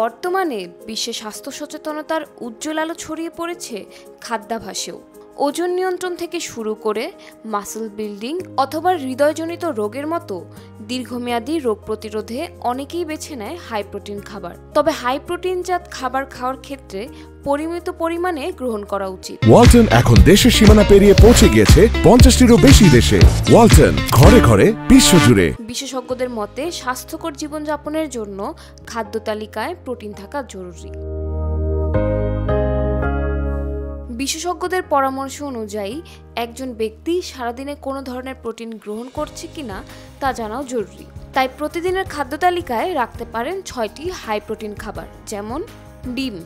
বর্তমানে বিশ্বে স্বাস্থ্য সচেতনতার উজ্জ্বল আলো ছড়িয়ে পড়েছে খাদ্যাভ্যাসেও। ওজন নিয়ন্ত্রণ থেকে শুরু করে মাসল বিল্ডিং অথবা হৃদয়জনিত রোগের মতো দীর্ঘমেয়াদী রোগ প্রতিরোধে অনেকেই বেছে নেয় হাই প্রোটিন খাবার। তবে হাই প্রোটিনজাত খাবার খাওয়ার ক্ষেত্রে পরিমিত পরিমাণে গ্রহণ করা উচিত। ওয়ালটন এখন দেশের সীমানা পেরিয়ে পৌঁছে গিয়েছে 50টিরও বেশি দেশে। ওয়ালটন, ঘরে ঘরে বিশ্বজুড়ে। বিশেষজ্ঞদের মতে স্বাস্থ্যকর জীবনযাপনের জন্য খাদ্য তালিকায় প্রোটিন থাকা জরুরি। বিশেষজ্ঞদের পরামর্শ অনুযায়ী একজন ব্যক্তি সারাদিনে কোনো ধরনের প্রোটিন গ্রহণ করছে কিনা তা জানাও জরুরি। তাই প্রতিদিনের খাদ্য তালিকায় রাখতে পারেন 6টি হাই প্রোটিন খাবার, যেমন ডিম।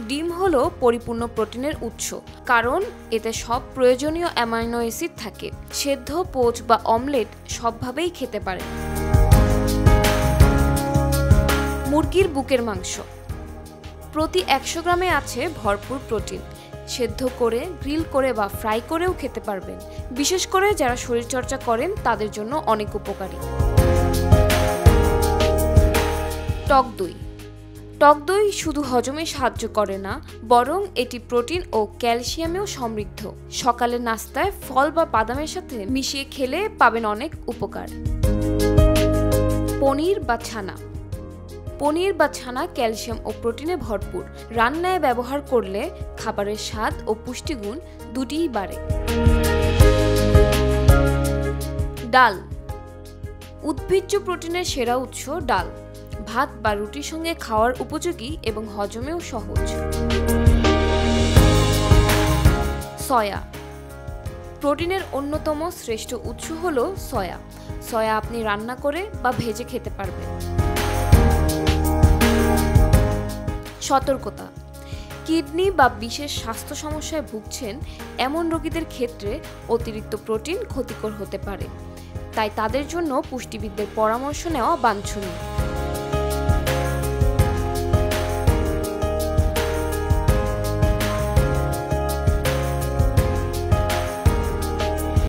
ডিম হলো পরিপূর্ণ প্রোটিনের উৎস, কারণ এতে সব প্রয়োজনীয় অ্যামাইনো অ্যাসিড থাকে। সেদ্ধ, পোচ বা অমলেট সবভাবেই খেতে পারেন। মুরগির বুকের মাংস প্রতি 100 গ্রামে আছে ভরপুর প্রোটিন। সেদ্ধ করে, গ্রিল করে বা ফ্রাই করেও খেতে পারবেন। বিশেষ করে যারা শরীরচর্চা করেন তাদের জন্য অনেক উপকারী। টক দই। টক দই শুধু হজমে সাহায্য করে না, বরং এটি প্রোটিন ও ক্যালসিয়ামেও সমৃদ্ধ। সকালের নাস্তায় ফল বা বাদামের সাথে মিশিয়ে খেলে পাবেন অনেক উপকার। পনির বা ছানা। পনির বা ছানা ক্যালসিয়াম ও প্রোটিনে ভরপুর। রান্নায় ব্যবহার করলে খাবারের স্বাদ ও পুষ্টিগুণ দুটিই বাড়ে। ডাল। উদ্ভিজ্জ প্রোটিনের সেরা উৎস ডাল। ভাত বা রুটির সঙ্গে খাওয়ার উপযোগী এবং হজমেও সহজ। সয়া। প্রোটিনের অন্যতম শ্রেষ্ঠ উৎস হলো সয়া। সয়া আপনি রান্না করে বা ভেজে খেতে পারবেন। সতর্কতা। কিডনি বা বিশেষ স্বাস্থ্য সমস্যায় ভুগছেন এমন রোগীদের ক্ষেত্রে অতিরিক্ত প্রোটিন ক্ষতিকর হতে পারে। তাই তাদের জন্য পুষ্টিবিদদের পরামর্শ নেওয়া বাঞ্ছনীয়।